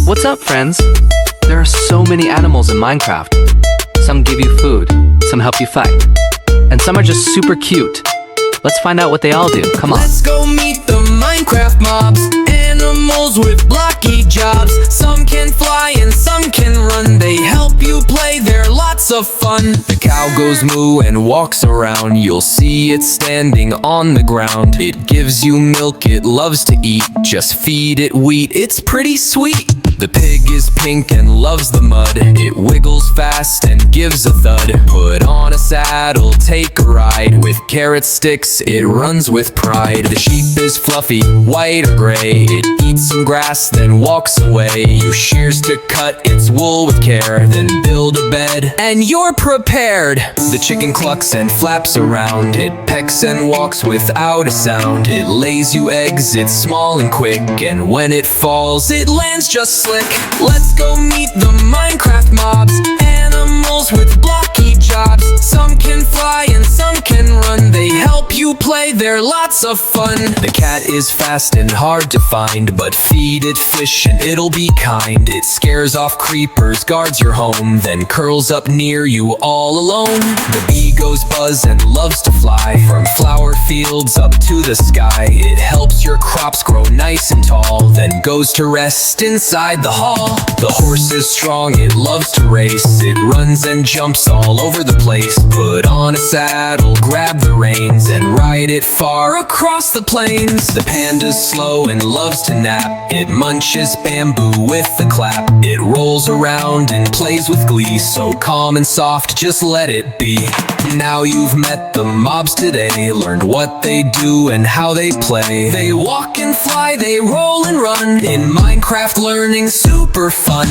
What's up, friends? There are so many animals in Minecraft. Some give you food, some help you fight, and some are just super cute. Let's find out what they all do. Come on. Let's go meet the Minecraft mobs. Animals with blocky jobs. Some can fly and some can run. They help you play, they're lots of fun. The cow goes moo and walks around. You'll see it standing on the ground. It gives you milk, it loves to eat. Just feed it wheat, it's pretty sweet. The pig is pink and loves the mud. It wiggles fast and gives a thud. Put on a saddle, take a ride. With carrot sticks, it runs with pride. The sheep is fluffy, white or gray. It eats some grass, then walks away. You shears to cut its wool with care. Then build a bed, and you're prepared. The chicken clucks and flaps around. It pecks and walks without a sound. It lays you eggs, it's small and quick. And when it falls, it lands just slick. Let's go meet the Minecraft mobs. Animals with blocky jobs. Some can fly and some can run. They help you play, they're lots of fun. The cat is fast and hard to find, but feed it fish and it'll be kind. It scares off creepers, guards your home, then curls up near you all alone. The bee goes buzz and loves to fly from flower fields up to the sky. It helps your crops grow nice and tall, then goes to rest inside the hall. The horse is strong, it loves to race. It runs and jumps all over the place. Put on a saddle, grab the reins, and ride it far across the plains. The panda's slow and loves to nap. It munches bamboo with a clap. It rolls around and plays with glee. So calm and soft, just let it be. Now you've met the mobs today, learned what they do and how they play. They walk and fly, they roll and run. In Minecraft, learning super fun.